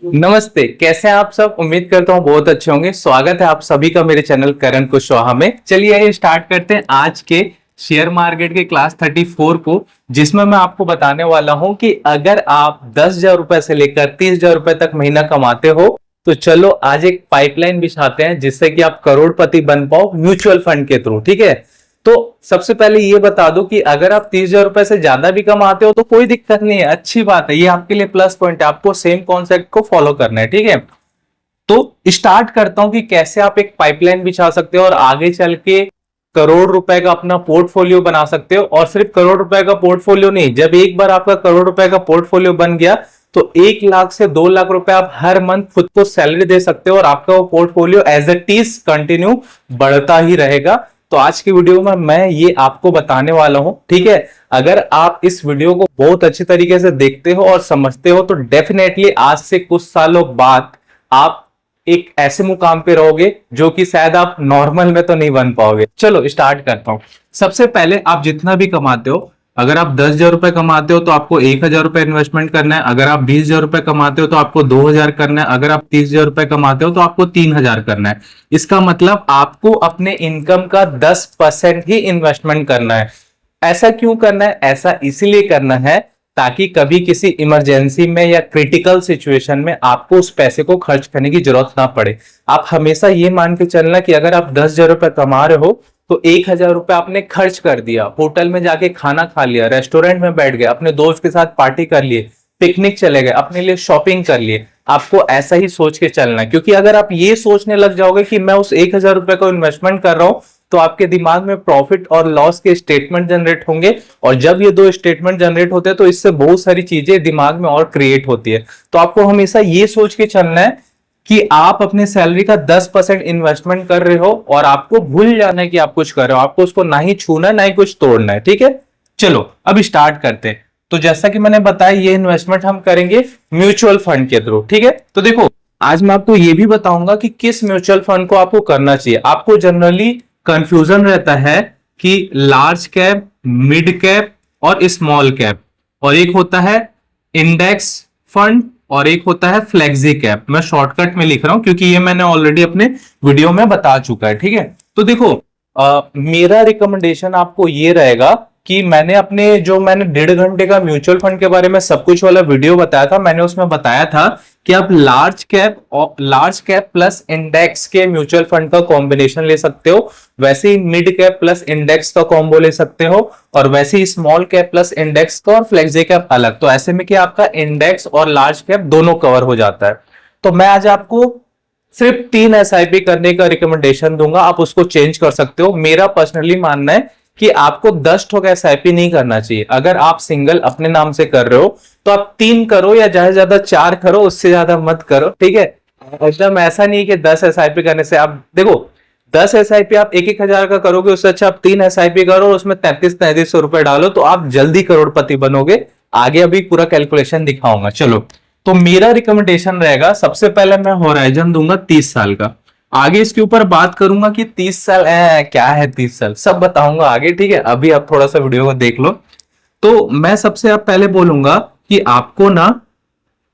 नमस्ते, कैसे हैं आप सब। उम्मीद करता हूँ बहुत अच्छे होंगे। स्वागत है आप सभी का मेरे चैनल करण कुशवाहा में। चलिए स्टार्ट करते हैं आज के शेयर मार्केट के क्लास 34 को, जिसमें मैं आपको बताने वाला हूं कि अगर आप 10,000 रुपए से लेकर 30,000 रुपए तक महीना कमाते हो तो चलो आज एक पाइपलाइन बिछाते हैं जिससे कि आप करोड़पति बन पाओ म्यूचुअल फंड के थ्रू। ठीक है, तो सबसे पहले ये बता दो कि अगर आप 30,000 रुपए से ज्यादा भी कमाते हो तो कोई दिक्कत नहीं है, अच्छी बात है, ये आपके लिए प्लस पॉइंट है। आपको सेम कॉन्सेप्ट को फॉलो करना है। ठीक है, तो स्टार्ट करता हूं कि कैसे आप एक पाइपलाइन बिछा सकते हो और आगे चल के करोड़ रुपए का अपना पोर्टफोलियो बना सकते हो। और सिर्फ करोड़ रुपए का पोर्टफोलियो नहीं, जब एक बार आपका करोड़ रुपए का पोर्टफोलियो बन गया तो 1 लाख से 2 लाख रुपए आप हर मंथ खुद को सैलरी दे सकते हो और आपका वो portfolio as it is continue बढ़ता ही रहेगा। तो आज की वीडियो में मैं ये आपको बताने वाला हूं। ठीक है, अगर आप इस वीडियो को बहुत अच्छे तरीके से देखते हो और समझते हो तो डेफिनेटली आज से कुछ सालों बाद आप एक ऐसे मुकाम पे रहोगे जो कि शायद आप नॉर्मल में तो नहीं बन पाओगे। चलो स्टार्ट करता हूं। सबसे पहले आप जितना भी कमाते हो, अगर आप 10,000 रुपए कमाते हो तो आपको 1,000 रुपए इन्वेस्टमेंट करना है। अगर आप 20,000 रुपए कमाते हो तो आपको 2,000 करना है। अगर आप 30,000 रुपए कमाते हो तो आपको 3,000 करना है। इसका मतलब आपको अपने इनकम का 10% ही इन्वेस्टमेंट करना है। ऐसा क्यों करना है? ऐसा इसीलिए करना है ताकि कभी किसी इमरजेंसी में या क्रिटिकल सिचुएशन में आपको उस पैसे को खर्च करने की जरूरत ना पड़े। आप हमेशा ये मान के चलना कि अगर आप 10,000 रुपए कमा रहे हो तो 1,000 रुपए आपने खर्च कर दिया, होटल में जाके खाना खा लिया, रेस्टोरेंट में बैठ गए, अपने दोस्त के साथ पार्टी कर लिए, पिकनिक चले गए, अपने लिए शॉपिंग कर लिए। आपको ऐसा ही सोच के चलना है, क्योंकि अगर आप ये सोचने लग जाओगे कि मैं उस 1,000 रुपए को इन्वेस्टमेंट कर रहा हूं तो आपके दिमाग में प्रॉफिट और लॉस के स्टेटमेंट जनरेट होंगे। और जब ये दो स्टेटमेंट जनरेट होते हैं तो इससे बहुत सारी चीजें दिमाग में और क्रिएट होती है। तो आपको हमेशा ये सोच के चलना है कि आप अपने सैलरी का 10% इन्वेस्टमेंट कर रहे हो और आपको भूल जाना है कि आप कुछ कर रहे हो। आपको उसको ना ही छूना है ना ही कुछ तोड़ना है। ठीक है, चलो अब स्टार्ट करते हैं। तो जैसा कि मैंने बताया, ये इन्वेस्टमेंट हम करेंगे म्यूचुअल फंड के थ्रू। ठीक है, तो देखो आज मैं आपको ये भी बताऊंगा कि किस म्यूचुअल फंड को आपको करना चाहिए। आपको जनरली कंफ्यूजन रहता है कि लार्ज कैप, मिड कैप और स्मॉल कैप, और एक होता है इंडेक्स फंड और एक होता है फ्लेक्सी कैप। मैं शॉर्टकट में लिख रहा हूं क्योंकि ये मैंने ऑलरेडी अपने वीडियो में बता चुका है। ठीक है, तो देखो मेरा रिकमेंडेशन आपको ये रहेगा कि मैंने 1.5 घंटे का म्यूचुअल फंड के बारे में सब कुछ वाला वीडियो बताया था। मैंने उसमें बताया था कि आप लार्ज कैप प्लस इंडेक्स के म्यूचुअल फंड का कॉम्बिनेशन ले सकते हो, वैसे ही मिड कैप प्लस इंडेक्स का कॉम्बो ले सकते हो, और वैसे ही स्मॉल कैप प्लस इंडेक्स का और फ्लेक्सी कैप अलग। तो ऐसे में कि आपका इंडेक्स और लार्ज कैप दोनों कवर हो जाता है। तो मैं आज आपको सिर्फ 3 एसआईपी करने का रिकमेंडेशन दूंगा, आप उसको चेंज कर सकते हो। मेरा पर्सनली मानना है कि आपको 10 ठोक एसआईपी नहीं करना चाहिए। अगर आप सिंगल अपने नाम से कर रहे हो तो आप 3 करो या ज्यादा 4 करो, उससे ज्यादा मत करो। ठीक है, एकदम ऐसा नहीं कि 10 एसआईपी करने से आप देखो 10 एसआईपी आप 1,000 का करोगे, उससे अच्छा आप 3 एसआईपी करो और उसमें 3300 रुपए डालो तो आप जल्दी करोड़पति बनोगे। आगे अभी पूरा कैलकुलेशन दिखाऊंगा। चलो, तो मेरा रिकमेंडेशन रहेगा, सबसे पहले मैं होराइजन दूंगा 30 साल का। आगे इसके ऊपर बात करूंगा कि 30 साल क्या है, 30 साल सब बताऊंगा आगे। ठीक है, अभी आप थोड़ा सा वीडियो को देख लो। तो मैं सबसे आप पहले बोलूंगा कि आपको ना,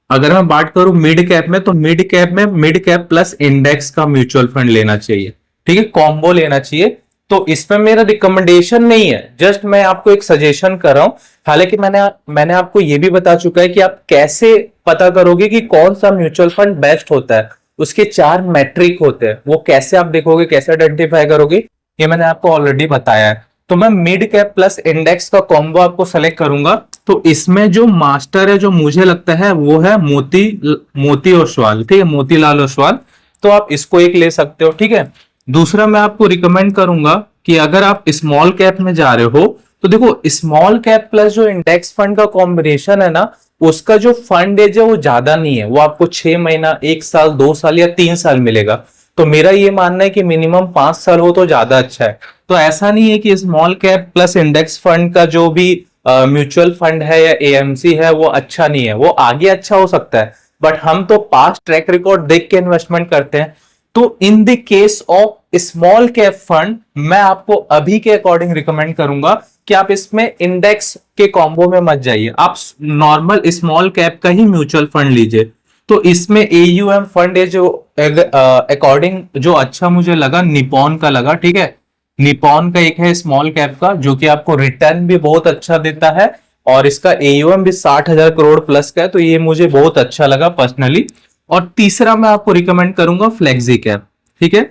अगर मैं बात करूं मिड कैप में, तो मिड कैप प्लस इंडेक्स का म्यूचुअल फंड लेना चाहिए। ठीक है, कॉम्बो लेना चाहिए। तो इसमें मेरा रिकमेंडेशन नहीं है, जस्ट मैं आपको एक सजेशन कर रहा हूं। हालांकि मैंने आपको यह भी बता चुका है कि आप कैसे पता करोगे कि कौन सा म्यूचुअल फंड बेस्ट होता है। उसके 4 मैट्रिक होते हैं, वो कैसे आप देखोगे, कैसे आइडेंटिफाई करोगे, ये मैंने आपको ऑलरेडी बताया है। तो मैं मिड कैप प्लस इंडेक्स का कॉम्बो आपको सेलेक्ट करूंगा। तो इसमें जो मास्टर है, जो मुझे लगता है, वो है मोती ओसवाल। ठीक है, मोतीलाल ओसवाल। तो आप इसको एक ले सकते हो। ठीक है, दूसरा मैं आपको रिकमेंड करूंगा कि अगर आप स्मॉल कैप में जा रहे हो तो देखो स्मॉल कैप प्लस जो इंडेक्स फंड का कॉम्बिनेशन है ना, उसका जो फंड एज है वो ज्यादा नहीं है, वो आपको 6 महीना, 1 साल, 2 साल या 3 साल मिलेगा। तो मेरा ये मानना है कि मिनिमम 5 साल हो तो ज्यादा अच्छा है। तो ऐसा नहीं है कि small cap plus index fund का जो भी म्यूचुअल फंड है या एएमसी है वो अच्छा नहीं है, वो आगे अच्छा हो सकता है, बट हम तो पास्ट ट्रैक रिकॉर्ड देख के इन्वेस्टमेंट करते हैं। तो in the case of small cap fund मैं आपको अभी के अकॉर्डिंग रिकमेंड करूंगा कि आप इसमें इंडेक्स के कॉम्बो में मत जाइए, आप नॉर्मल स्मॉल कैप का ही म्यूचुअल फंड लीजिए। तो इसमें एयूएम फंड है जो अकॉर्डिंग जो अच्छा मुझे लगा निपॉन का लगा, ठीक है। निपॉन का एक है स्मॉल कैप का जो कि आपको रिटर्न भी बहुत अच्छा देता है और इसका एयूएम भी 60,000 करोड़ प्लस का है, तो ये मुझे बहुत अच्छा लगा पर्सनली। और तीसरा मैं आपको रिकमेंड करूंगा फ्लेक्सी कैप, ठीक है।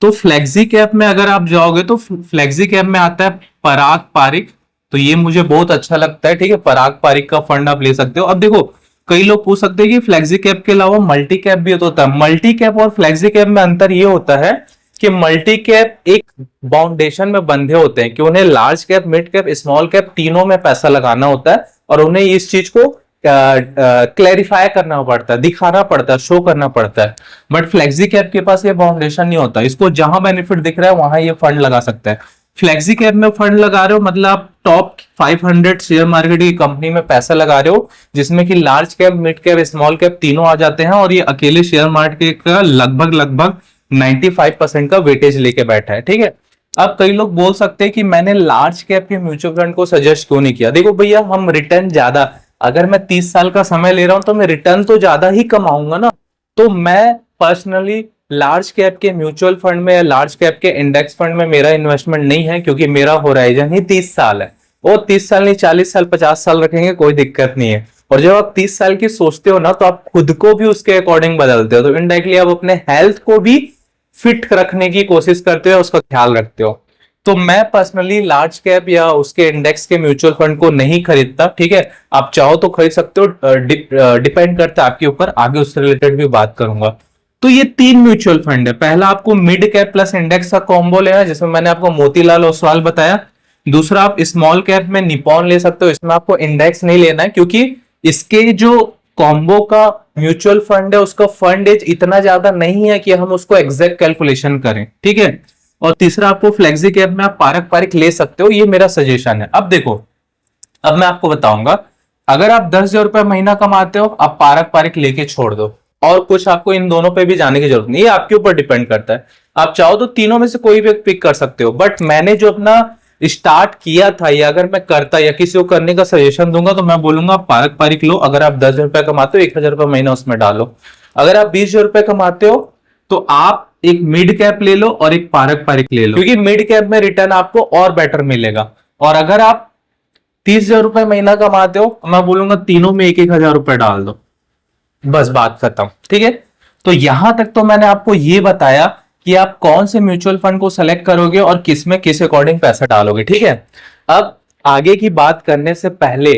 तो फ्लेक्सी कैप में अगर आप जाओगे तो फ्लेक्सी कैप में आता है पराग पारिक, तो ये मुझे बहुत अच्छा लगता है, ठीक है। पराग पारिक का फंड आप ले सकते हो। अब देखो कई लोग पूछ सकते हैं कि फ्लेक्सी कैप के अलावा मल्टी कैप भी होता है। मल्टी कैप और फ्लेक्सी कैप में अंतर ये होता है कि मल्टी कैप एक बाउंडेशन में बंधे होते हैं कि उन्हें large cap, mid cap, small cap तीनों में पैसा लगाना होता है और उन्हें इस चीज को क्लैरिफाई करना पड़ता है, दिखाना पड़ता है, शो करना पड़ता है। बट फ्लेक्सी कैप के पास ये बाउंडेशन नहीं होता, इसको जहां बेनिफिट दिख रहा है वहां ये फंड लगा सकता है। फ्लेक्सी कैप में फंड लगा रहे हो मतलब आप टॉप 500 शेयर मार्केट की कंपनी में पैसा लगा रहे हो जिसमें कि large cap, mid cap, small cap तीनों आ जाते हैं और ये अकेले शेयर मार्केट का लगभग 95% का वेटेज लेके बैठा है, ठीक है। अब कई लोग बोल सकते हैं कि मैंने लार्ज कैप के म्यूचुअल फंड को सजेस्ट क्यों नहीं किया। देखो भैया, हम रिटर्न ज्यादा, अगर मैं 30 साल का समय ले रहा हूं तो मैं रिटर्न तो ज्यादा ही कमाऊंगा ना। तो मैं पर्सनली लार्ज कैप के म्यूचुअल फंड में या लार्ज कैप के इंडेक्स फंड में मेरा इन्वेस्टमेंट नहीं है क्योंकि मेरा होराइजन ही 30 साल है। वो 30 साल नहीं, 40 साल, 50 साल रखेंगे, कोई दिक्कत नहीं है। और जब आप 30 साल की सोचते हो ना तो आप खुद को भी उसके अकॉर्डिंग बदलते हो, तो इनडायरेक्टली आप अपने हेल्थ को भी फिट रखने की कोशिश करते हो, उसका ख्याल रखते हो। तो मैं पर्सनली लार्ज कैप या उसके इंडेक्स के म्यूचुअल फंड को नहीं खरीदता, ठीक है। आप चाहो तो खरीद सकते हो, डिपेंड करता है आपके ऊपर, आगे उससे रिलेटेड भी बात करूंगा। तो ये 3 म्यूचुअल फंड है। पहला आपको मिड कैप प्लस इंडेक्स का कॉम्बो लेना, जिसमें मैंने आपको मोतीलाल ओसवाल बताया। दूसरा आप स्मॉल कैप में निपॉन ले सकते हो, इसमें आपको इंडेक्स नहीं लेना है क्योंकि इसके जो कॉम्बो का म्यूचुअल फंड है उसका फंड एज इतना ज्यादा नहीं है कि हम उसको एग्जैक्ट कैलकुलेशन करें, ठीक है। और तीसरा आपको फ्लेक्सी कैप में आप पारक पारिक ले सकते हो, ये मेरा सजेशन है। अब देखो, अब मैं आपको बताऊंगा, अगर आप 10,000 रुपए महीना कमाते हो आप पारक पारिक लेके छोड़ दो और कुछ आपको इन दोनों पे भी जाने की जरूरत नहीं, ये आपके ऊपर डिपेंड करता है। आप चाहो तो तीनों में से कोई भी पिक कर सकते हो, बट मैंने जो अपना स्टार्ट किया था या अगर मैं करता या किसी को करने का सजेशन दूंगा तो मैं बोलूंगा पारक पारिक लो। अगर आप 10,000 रुपए कमाते हो 1,000 रुपए महीना उसमें डालो। अगर आप 20,000 रुपए कमाते हो तो आप एक मिड कैप ले लो और एक पारक पारिक ले लो, क्योंकि मिड कैप में रिटर्न आपको और बेटर मिलेगा। और अगर आप 30,000 रुपए महीना कमाते हो मैं बोलूंगा तीनों में 1,000 रुपए डाल दो, बस बात खत्म, ठीक है। तो यहां तक तो मैंने आपको ये बताया कि आप कौन से म्यूचुअल फंड को सेलेक्ट करोगे और किस में किस अकॉर्डिंग पैसा डालोगे, ठीक है। अब आगे की बात करने से पहले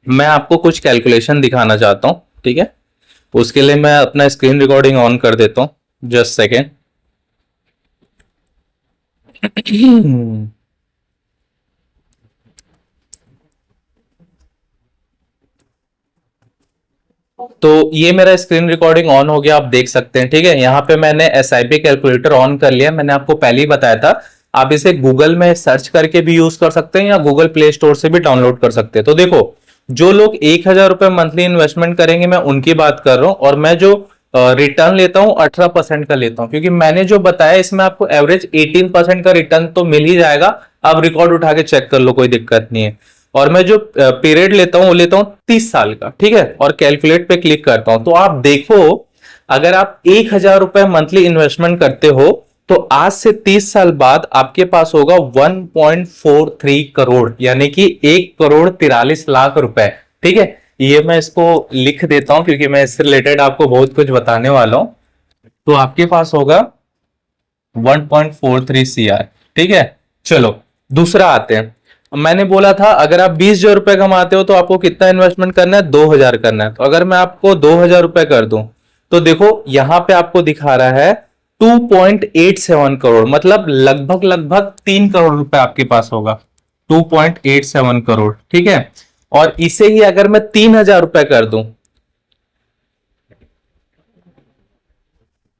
मैं आपको कुछ कैलकुलेशन दिखाना चाहता हूं, ठीक है। उसके लिए मैं अपना स्क्रीन रिकॉर्डिंग ऑन कर देता हूं, जस्ट सेकेंड। तो ये मेरा स्क्रीन रिकॉर्डिंग ऑन हो गया, आप देख सकते हैं, ठीक है। यहाँ पे मैंने एसआईपी कैलकुलेटर ऑन कर लिया, मैंने आपको पहले ही बताया था। आप इसे गूगल में सर्च करके भी यूज कर सकते हैं या गूगल प्ले स्टोर से भी डाउनलोड कर सकते हैं। तो देखो, जो लोग 1,000 रुपए मंथली इन्वेस्टमेंट करेंगे मैं उनकी बात कर रहा हूं, और मैं जो रिटर्न लेता हूं 18% का लेता हूं, क्योंकि मैंने जो बताया इसमें आपको एवरेज 18% का रिटर्न तो मिल ही जाएगा। आप रिकॉर्ड उठा के चेक कर लो, कोई दिक्कत नहीं है। और मैं जो पीरियड लेता हूं वो लेता हूं 30 साल का, ठीक है। और कैलकुलेट पे क्लिक करता हूं तो आप देखो, अगर आप 1,000 रुपए मंथली इन्वेस्टमेंट करते हो तो आज से 30 साल बाद आपके पास होगा 1.43 करोड़, यानी कि 1,43,00,000 रुपए, ठीक है। ये मैं इसको लिख देता हूं क्योंकि मैं इससे रिलेटेड आपको बहुत कुछ बताने वाला हूं। तो आपके पास होगा 1.43 CR, ठीक है। चलो दूसरा आते हैं। मैंने बोला था अगर आप 20,000 रुपए कमाते हो तो आपको कितना इन्वेस्टमेंट करना है, 2,000 करना है। तो अगर मैं आपको 2,000 रुपए कर दूं तो देखो यहां पे आपको दिखा रहा है 2.87 करोड़, मतलब लगभग 3 करोड़ रुपए आपके पास होगा, 2.87 करोड़, ठीक है। और इसे ही अगर मैं 3,000 रुपए कर दूं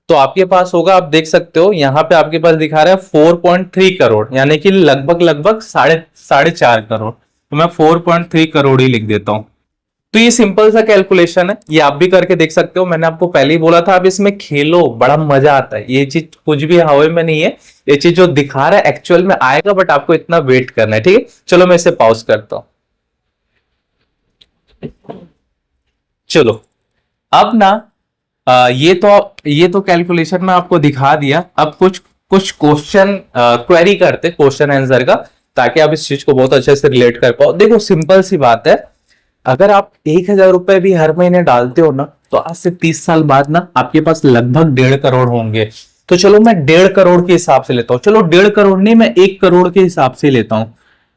तो आपके पास होगा, आप देख सकते हो यहां पे आपके पास दिखा रहा है 4.3 करोड़, यानी कि लगभग साढ़े 4 करोड़। तो मैं 4.3 करोड़ ही लिख देता हूं। तो ये सिंपल सा कैलकुलेशन है, ये आप भी करके देख सकते हो। मैंने आपको पहले ही बोला था आप इसमें खेलो, बड़ा मजा आता है। ये चीज कुछ भी हवा में नहीं है, ये चीज जो दिखा रहा है एक्चुअल में आएगा, बट आपको इतना वेट करना है, ठीक है। चलो मैं इसे पॉज करता हूं। चलो अब ना ये तो कैलकुलेशन में आपको दिखा दिया। अब कुछ कुछ क्वेश्चन क्वेरी करते, क्वेश्चन आंसर का, ताकि आप इस चीज को बहुत अच्छे से रिलेट कर पाओ। देखो सिंपल सी बात है, अगर आप 1,000 रुपए भी हर महीने डालते हो ना, तो आज से 30 साल बाद ना आपके पास लगभग 1.5 करोड़ होंगे। तो चलो मैं 1.5 करोड़ के हिसाब से लेता हूं, चलो 1.5 करोड़ नहीं, मैं 1 करोड़ के हिसाब से लेता हूं।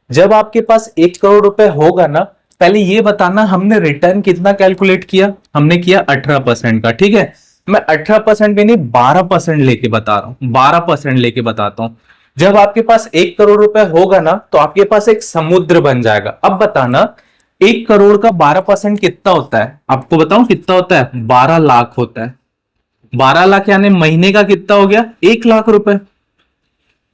जब आपके पास 1 करोड़ रुपए होगा ना, पहले ये बताना हमने रिटर्न कितना कैलकुलेट किया, हमने किया 18% का, ठीक है। मैं 18% भी नहीं, 12% लेके बता रहा हूं, 12% लेके बताता हूं। जब आपके पास 1 करोड़ रुपए होगा ना, तो आपके पास एक समुद्र बन जाएगा। अब बताना 1 करोड़ का 12% कितना होता है, आपको बताऊं कितना होता है, 12 लाख होता है। 12 लाख यानी महीने का कितना हो गया, 1 लाख रुपए।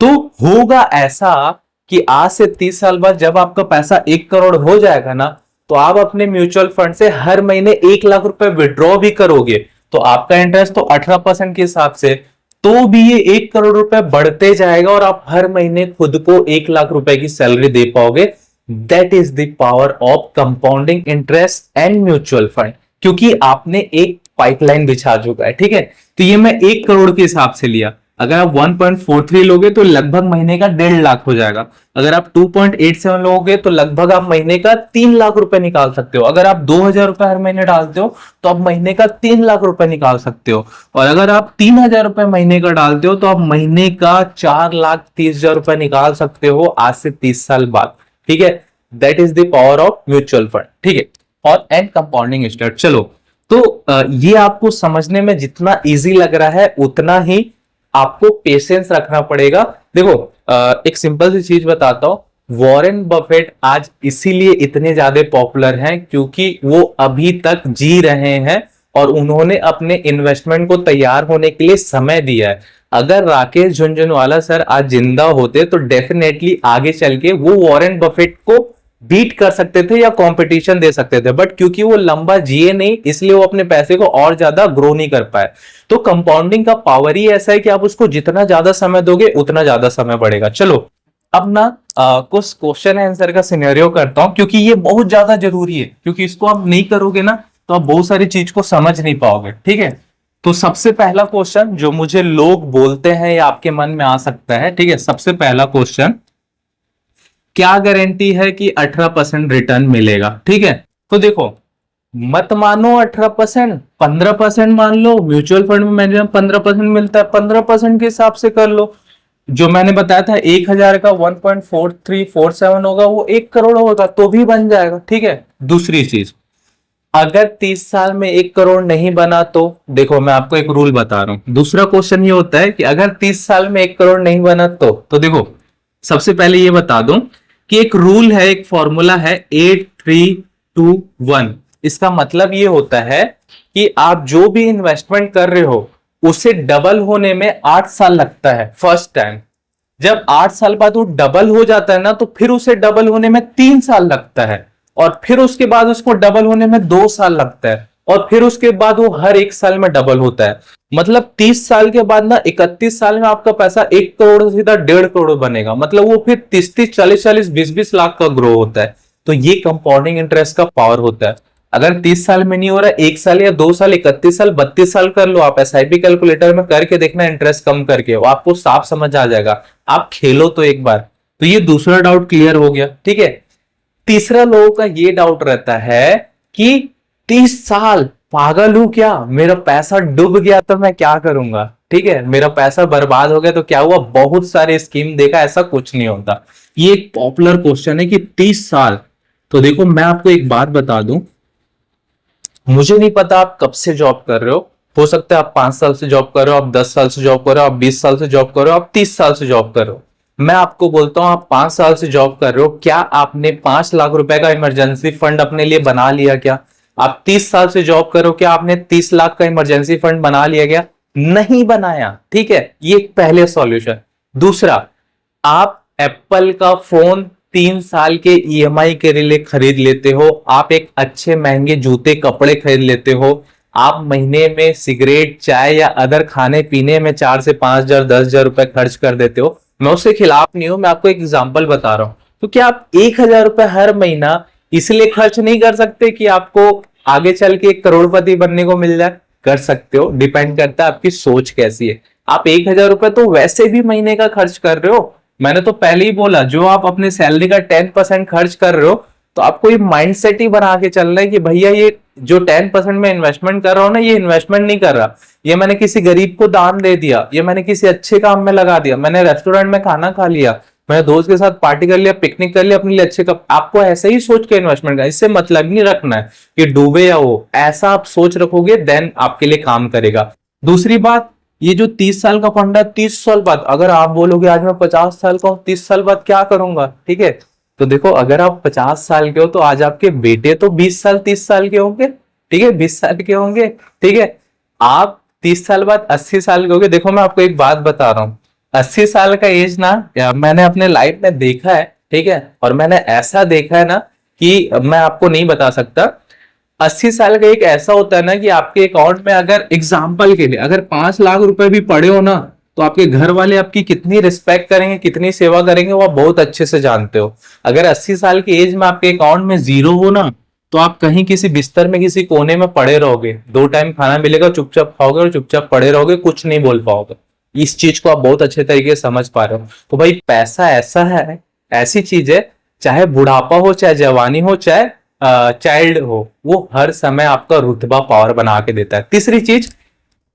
तो होगा ऐसा कि आज से 30 साल बाद जब आपका पैसा 1 करोड़ हो जाएगा ना, तो आप अपने म्यूचुअल फंड से हर महीने 1 लाख रुपए विड्रॉ भी करोगे, तो आपका इंटरेस्ट तो 18% के हिसाब से, तो भी ये 1 करोड़ रुपए बढ़ते जाएगा और आप हर महीने खुद को 1 लाख रुपए की सैलरी दे पाओगे। That is the power of compounding interest and mutual fund, क्योंकि आपने एक पाइपलाइन बिछा चुका है, ठीक है। तो ये मैं 1 करोड़ के हिसाब से लिया। अगर आप 1.43 लोगे तो लगभग महीने का 1.5 लाख हो जाएगा। अगर आप 2.87 लोगे तो लगभग आप महीने का 3 लाख रुपए निकाल सकते हो। अगर आप 2,000 रुपए हर महीने डालते हो तो आप महीने का 3 लाख रुपए निकाल सकते हो। और अगर आप 3,000 रुपए महीने का डालते हो तो आप महीने का 4,30,000 रुपए निकाल सकते हो आज से 30 साल बाद, ठीक है। That is the power of mutual fund, ठीक है। और एंड कंपाउंडिंग इंटरेस्ट, चलो तो ये आपको समझने में जितना इजी लग रहा है उतना ही आपको पेशेंस रखना पड़ेगा। देखो एक सिंपल सी चीज बताता हूं, वॉरेन बफेट आज इसीलिए इतने ज्यादा पॉपुलर हैं क्योंकि वो अभी तक जी रहे हैं और उन्होंने अपने इन्वेस्टमेंट को तैयार होने के लिए समय दिया है। अगर राकेश झुनझुनवाला सर आज जिंदा होते तो डेफिनेटली आगे चल के वो वॉरेन बफेट को बीट कर सकते थे या कंपटीशन दे सकते थे, बट क्योंकि वो लंबा जिए नहीं इसलिए वो अपने पैसे को और ज्यादा ग्रो नहीं कर पाए। तो कंपाउंडिंग का पावर ही ऐसा है कि आप उसको जितना ज्यादा समय दोगे उतना ज्यादा समय बढ़ेगा। चलो अब ना कुछ क्वेश्चन आंसर का सिनेरियो करता हूं, क्योंकि ये बहुत ज्यादा जरूरी है, क्योंकि इसको आप नहीं करोगे ना तो आप बहुत सारी चीज को समझ नहीं पाओगे, ठीक है। तो सबसे पहला क्वेश्चन जो मुझे लोग बोलते हैं या आपके मन में आ सकता है, ठीक है। सबसे पहला क्वेश्चन, क्या गारंटी है कि 18% रिटर्न मिलेगा, ठीक है। तो देखो मत मानो 18%, 15% मान लो। म्यूचुअल फंड में मैक्सिमम 15% मिलता है, 15% के हिसाब से कर लो। जो मैंने बताया था 1,000 का 1.4347 होगा, वो 1 करोड़ होगा तो भी बन जाएगा, ठीक है। दूसरी चीज, अगर 30 साल में 1 करोड़ नहीं बना तो देखो मैं आपको एक रूल बता रहा हूं। दूसरा क्वेश्चन ये होता है कि अगर 30 साल में 1 करोड़ नहीं बना तो देखो सबसे पहले ये बता दूं कि एक रूल है, एक फॉर्मूला है 8321। इसका मतलब ये होता है कि आप जो भी इन्वेस्टमेंट कर रहे हो उसे डबल होने में 8 साल लगता है फर्स्ट टाइम। जब 8 साल बाद वो डबल हो जाता है ना, तो फिर उसे डबल होने में 3 साल लगता है, और फिर उसके बाद उसको डबल होने में 2 साल लगता है, और फिर उसके बाद वो हर 1 साल में डबल होता है। मतलब 30 साल के बाद ना 31 साल में आपका पैसा 1 करोड़ से सीधा 1.5 करोड़ बनेगा। मतलब वो फिर 30-30, 40-40, 20-20 लाख का ग्रो होता है। तो ये कंपाउंडिंग इंटरेस्ट का पावर होता है। अगर 30 साल में नहीं हो रहा है, 1 साल या 2 साल, 31 साल, 32 साल कर लो आप। SIP कैलकुलेटर में करके देखना, इंटरेस्ट कम करके, वो आपको साफ समझ आ जाएगा। आप खेलो तो एक बार। तो ये दूसरा डाउट क्लियर हो गया, ठीक है। तीसरा लोगों का ये डाउट रहता है कि 30 साल पागल हूं क्या, मेरा पैसा डूब गया तो मैं क्या करूंगा, ठीक है। मेरा पैसा बर्बाद हो गया तो क्या हुआ। बहुत सारे स्कीम देखा, ऐसा कुछ नहीं होता। ये एक पॉपुलर क्वेश्चन है कि 30 साल। तो देखो मैं आपको एक बात बता दूं, मुझे नहीं पता आप कब से जॉब कर रहे हो सकता है आप 5 साल से जॉब कर रहे हो, आप 10 साल से जॉब कर रहे हो, आप 20 साल से जॉब कर रहे हो, आप 30 साल से जॉब कर रहे हो। मैं आपको बोलता हूं आप 5 साल से जॉब कर रहे हो, क्या आपने 5 लाख रुपए का इमरजेंसी फंड अपने लिए बना लिया क्या? आप 30 साल से जॉब करो, क्या आपने 30 लाख का इमरजेंसी फंड बना लिया क्या? नहीं बनाया, ठीक है। ये पहले सॉल्यूशन। दूसरा, आप एप्पल का फोन 3 साल के EMI के लिए खरीद लेते हो, आप एक अच्छे महंगे जूते कपड़े खरीद लेते हो, आप महीने में सिगरेट, चाय या अदर खाने पीने में 4 से 5,000, 10,000 रुपए खर्च कर देते हो। मैं उसके खिलाफ नहीं हूं, मैं आपको एक एग्जांपल बता रहा हूं। तो क्या आप 1,000 रुपए हर महीना इसलिए खर्च नहीं कर सकते कि आपको आगे चल के एक करोड़पति बनने को मिल जाए, कर सकते हो। डिपेंड करता है आपकी सोच कैसी है। आप 1,000 रुपए तो वैसे भी महीने का खर्च कर रहे हो। मैंने तो पहले ही बोला, जो आप अपने सैलरी का 10% खर्च कर रहे हो, तो आपको ये माइंडसेट ही बना के चलना है कि भैया ये जो 10% में इन्वेस्टमेंट कर रहा हूं ना, ये इन्वेस्टमेंट नहीं कर रहा, ये मैंने किसी गरीब को दान दे दिया, ये मैंने किसी अच्छे काम में लगा दिया, मैंने रेस्टोरेंट में खाना खा लिया, मैंने दोस्त के साथ पार्टी कर लिया, पिकनिक कर लिया, अपने लिए अच्छे कप। आपको ऐसे ही सोच के इन्वेस्टमेंट का, इससे मतलब नहीं रखना है कि डूबे या हो, ऐसा आप सोच रखोगे देन आपके लिए काम करेगा। दूसरी बात, ये जो 30 साल का फंड है, 30 साल बाद अगर आप बोलोगे आज मैं 50 साल का हूं, 30 साल बाद क्या करूंगा, ठीक है, तो देखो अगर आप 50 साल के हो तो आज आपके बेटे तो 20 साल 30 साल के होंगे, ठीक है, 20 साल के होंगे, ठीक है, आप 30 साल बाद 80 साल के होंगे। देखो मैं आपको एक बात बता रहा हूँ, 80 साल का एज ना, मैंने अपने लाइफ में देखा है, ठीक है, और मैंने ऐसा देखा है ना कि मैं आपको नहीं बता सकता। 80 साल का एक ऐसा होता है ना कि आपके अकाउंट में अगर एग्जाम्पल के लिए अगर 5 लाख रुपए भी पड़े हो ना, तो आपके घर वाले आपकी कितनी रिस्पेक्ट करेंगे, कितनी सेवा करेंगे, वो आप बहुत अच्छे से जानते हो। अगर 80 साल की एज में आपके अकाउंट में जीरो हो ना, तो आप कहीं किसी बिस्तर में किसी कोने में पड़े रहोगे, 2 टाइम खाना मिलेगा, चुपचाप खाओगे और चुपचाप पड़े रहोगे, कुछ नहीं बोल पाओगे। इस चीज को आप बहुत अच्छे तरीके से समझ पा रहे हो। तो भाई पैसा ऐसा है, ऐसी चीज है, चाहे बुढ़ापा हो, चाहे जवानी हो, चाहे चाइल्ड हो, वो हर समय आपका रुतबा पावर बना के देता है। तीसरी चीज,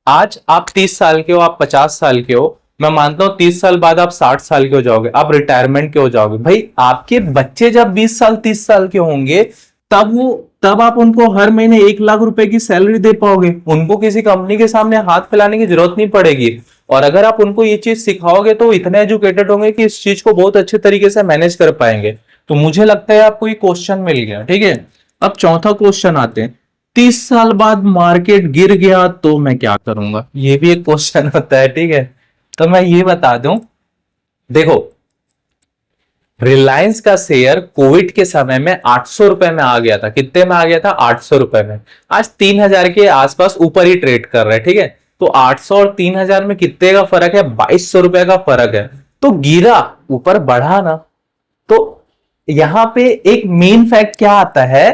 आज आप 30 साल के हो, आप 50 साल के हो, मैं मानता हूं 30 साल बाद आप 60 साल के हो जाओगे, आप रिटायरमेंट के हो जाओगे। भाई आपके बच्चे जब 20 साल 30 साल के होंगे, तब आप उनको हर महीने 1 लाख रुपए की सैलरी दे पाओगे, उनको किसी कंपनी के सामने हाथ फैलाने की जरूरत नहीं पड़ेगी। और अगर आप उनको ये चीज सिखाओगे तो इतने एजुकेटेड होंगे कि इस चीज को बहुत अच्छे तरीके से मैनेज कर पाएंगे। तो मुझे लगता है आपको ये क्वेश्चन मिल गया, ठीक है। अब चौथा क्वेश्चन आते हैं, 30 साल बाद मार्केट गिर गया तो मैं क्या करूंगा, ये भी एक क्वेश्चन होता है, ठीक है। तो मैं ये बता दूं, देखो रिलायंस का शेयर कोविड के समय में 800 रुपए में आ गया था। कितने में आ गया था? 800 रुपए में। आज 3000 के आसपास ऊपर ही ट्रेड कर रहा है, ठीक है। तो 800 और 3000 में कितने का फर्क है? 2200 रुपए का फर्क है। तो गिरा, ऊपर बढ़ा ना। तो यहां पे एक मेन फैक्ट क्या आता है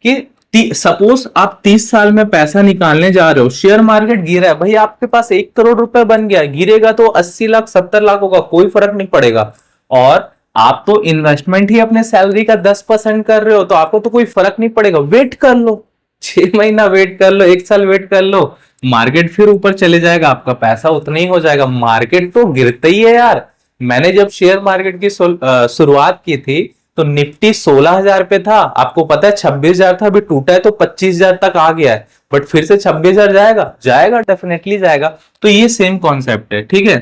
कि सपोज आप 30 साल में पैसा निकालने जा रहे हो, शेयर मार्केट गिरा है, भाई आपके पास 1 करोड़ रुपए बन गया, गिरेगा तो 80 लाख 70 लाख होगा, कोई फर्क नहीं पड़ेगा। और आप तो इन्वेस्टमेंट ही अपने सैलरी का 10% कर रहे हो, तो आपको तो कोई फर्क नहीं पड़ेगा। वेट कर लो, 6 महीना वेट कर लो, 1 साल वेट कर लो, मार्केट फिर ऊपर चले जाएगा, आपका पैसा उतना ही हो जाएगा। मार्केट तो गिरता ही है यार। मैंने जब शेयर मार्केट की शुरुआत की थी तो निफ्टी 16,000 पे था, आपको पता है 26,000 था, अभी टूटा है तो 25,000 तक आ गया है, बट फिर से 26,000 जाएगा, जाएगा डेफिनेटली जाएगा। तो ये सेम कॉन्सेप्ट है, ठीक है।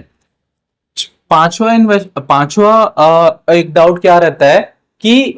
पांचवा एक डाउट क्या रहता है कि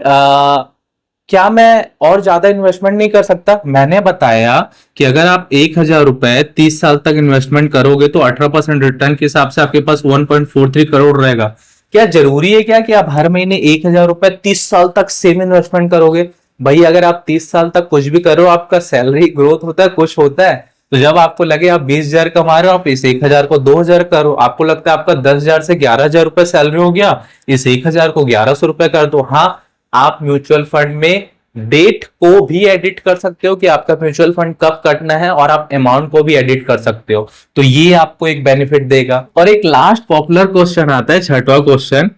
क्या मैं और ज्यादा इन्वेस्टमेंट नहीं कर सकता? मैंने बताया कि अगर आप 1,000 रुपए 30 साल तक इन्वेस्टमेंट करोगे तो 18% रिटर्न के हिसाब से आपके पास 1.43 करोड़ रहेगा। क्या जरूरी है क्या कि आप हर महीने 1,000 रुपए 30 साल तक सेम इन्वेस्टमेंट करोगे? भाई अगर आप 30 साल तक कुछ भी करो, आपका सैलरी ग्रोथ होता है, कुछ होता है। तो जब आपको लगे आप 20,000 कमा रहे हो, आप इस 1,000 को 2,000 करो। आपको लगता है आपका 10,000 से 11,000 रुपए सैलरी हो गया, इस 1,000 को 1,100 रुपए कर दो। हाँ, आप म्यूचुअल फंड में डेट को भी एडिट कर सकते हो कि आपका म्यूचुअल फंड कब कटना है, और आप अमाउंट को भी एडिट कर सकते हो। तो ये आपको एक बेनिफिट देगा। और एक लास्ट पॉपुलर क्वेश्चन आता है, छठवां क्वेश्चन,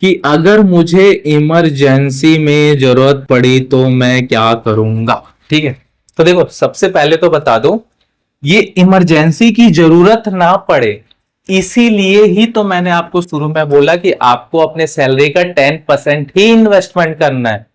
कि अगर मुझे इमरजेंसी में जरूरत पड़ी तो मैं क्या करूंगा, ठीक है। तो देखो सबसे पहले तो बता दो, ये इमरजेंसी की जरूरत ना पड़े, इसीलिए ही तो मैंने आपको शुरू में बोला कि आपको अपने सैलरी का 10% ही इन्वेस्टमेंट करना है,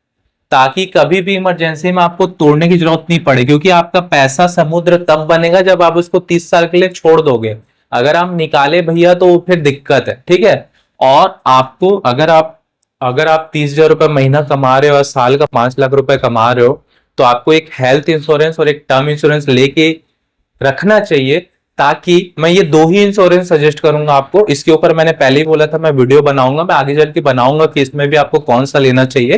ताकि कभी भी इमरजेंसी में आपको तोड़ने की जरूरत नहीं पड़े। क्योंकि आपका पैसा समुद्र तब बनेगा जब आप उसको 30 साल के लिए छोड़ दोगे। अगर आप निकाले भैया तो फिर दिक्कत है, ठीक है। और आपको अगर आप 30,000 रुपए महीना कमा रहे हो और साल का 5 लाख रुपए कमा रहे हो, तो आपको एक हेल्थ इंश्योरेंस और एक टर्म इंश्योरेंस लेके रखना चाहिए। ताकि मैं ये दो ही इंश्योरेंस सजेस्ट करूंगा आपको, इसके ऊपर मैंने पहले ही बोला था मैं वीडियो बनाऊंगा, मैं आगे चल के बनाऊंगा कि इसमें भी आपको कौन सा लेना चाहिए,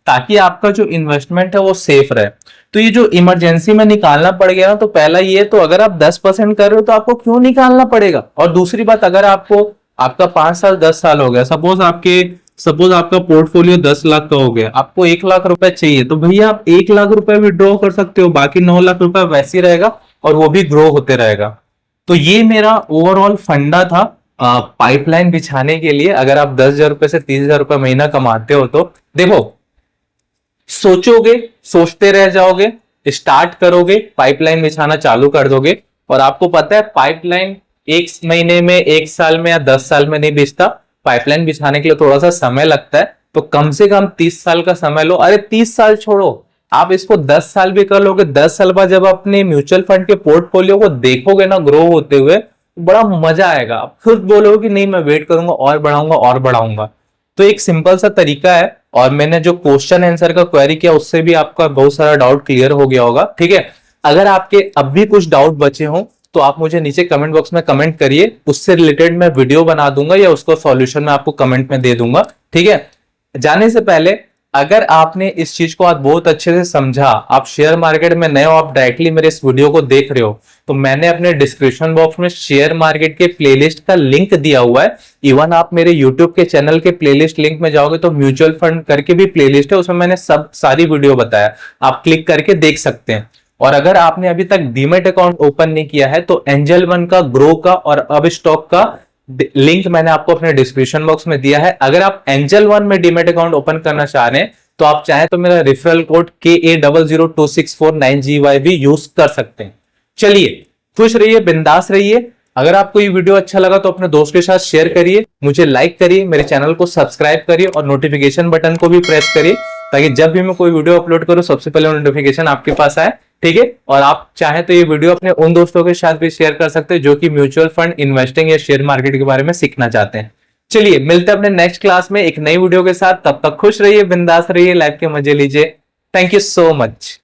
ताकि आपका जो इन्वेस्टमेंट है वो सेफ रहे। तो ये जो इमरजेंसी में निकालना पड़ गया ना, तो पहला ये, तो अगर आप 10% कर रहे हो तो आपको क्यों निकालना पड़ेगा। और दूसरी बात, अगर आपका 5 साल 10 साल हो गया, सपोज आपके सपोज आपका पोर्टफोलियो 10 लाख का हो गया, आपको 1 लाख रुपए चाहिए, तो भैया आप 1 लाख रुपए विड्रॉ कर सकते हो, बाकी 9 लाख रुपए वैसे ही रहेगा और वो भी ग्रो होते रहेगा। तो ये मेरा ओवरऑल फंडा था पाइपलाइन बिछाने के लिए। अगर आप 10,000 रुपए से 30,000 रुपए महीना कमाते हो तो देखो, सोचोगे, सोचते रह जाओगे, स्टार्ट करोगे, पाइपलाइन बिछाना चालू कर दोगे, और आपको पता है पाइपलाइन 1 महीने में, 1 साल में या 10 साल में नहीं बिछता। पाइपलाइन बिछाने के लिए थोड़ा सा समय लगता है, तो कम से कम 30 साल का समय लो। अरे 30 साल छोड़ो, आप इसको 10 साल भी कर लोगे। 10 साल बाद जब अपने म्यूचुअल फंड के पोर्टफोलियो को देखोगे ना ग्रो होते हुए, बड़ा मजा आएगा। आप खुद बोलोगे कि नहीं मैं वेट करूंगा और बढ़ाऊंगा और बढ़ाऊंगा। तो एक सिंपल सा तरीका है, और मैंने जो क्वेश्चन आंसर का क्वेरी किया उससे भी आपका बहुत सारा डाउट क्लियर हो गया होगा। ठीक है, अगर आपके अब भी कुछ डाउट बचे हों तो आप मुझे नीचे कमेंट बॉक्स में कमेंट करिए, उससे रिलेटेड मैं वीडियो बना दूंगा या उसको सॉल्यूशन मैं आपको कमेंट में दे दूंगा। ठीक है, जाने से पहले अगर आपने इस चीज को आज बहुत अच्छे से समझा, आप शेयर मार्केट में नए हो, आप डायरेक्टली मेरे इस वीडियो को देख रहे हो, तो मैंने अपने डिस्क्रिप्शन बॉक्स में शेयर मार्केट के प्लेलिस्ट का लिंक दिया हुआ है। इवन आप मेरे यूट्यूब के चैनल के प्लेलिस्ट लिंक में जाओगे तो म्यूचुअल फंड करके भी प्लेलिस्ट है, उसमें मैंने सारी वीडियो बताया, आप क्लिक करके देख सकते हैं। और अगर आपने अभी तक डीमेट अकाउंट ओपन नहीं किया है तो एंजल वन का, ग्रो का और अब स्टॉक का लिंक मैंने आपको अपने डिस्क्रिप्शन बॉक्स में दिया है। अगर आप एंजल वन में डीमेट अकाउंट ओपन करना चाह रहे हैं तो आप चाहे तो मेरा रेफरल कोड KA002649GY भी यूज कर सकते हैं। चलिए, खुश रहिए, बिंदास रहिए। अगर आपको ये वीडियो अच्छा लगा तो अपने दोस्त के साथ शेयर करिए, मुझे लाइक करिए, मेरे चैनल को सब्सक्राइब करिए और नोटिफिकेशन बटन को भी प्रेस करिए, ताकि जब भी मैं कोई वीडियो अपलोड करूं सबसे पहले नोटिफिकेशन आपके पास आए। ठीक है, और आप चाहें तो ये वीडियो अपने उन दोस्तों के साथ भी शेयर कर सकते हैं जो कि म्यूचुअल फंड, इन्वेस्टिंग या शेयर मार्केट के बारे में सीखना चाहते हैं। चलिए, मिलते हैं अपने नेक्स्ट क्लास में एक नई वीडियो के साथ। तब तक खुश रहिए, बिंदास रहिए, लाइफ के मजे लीजिए। Thank you so much.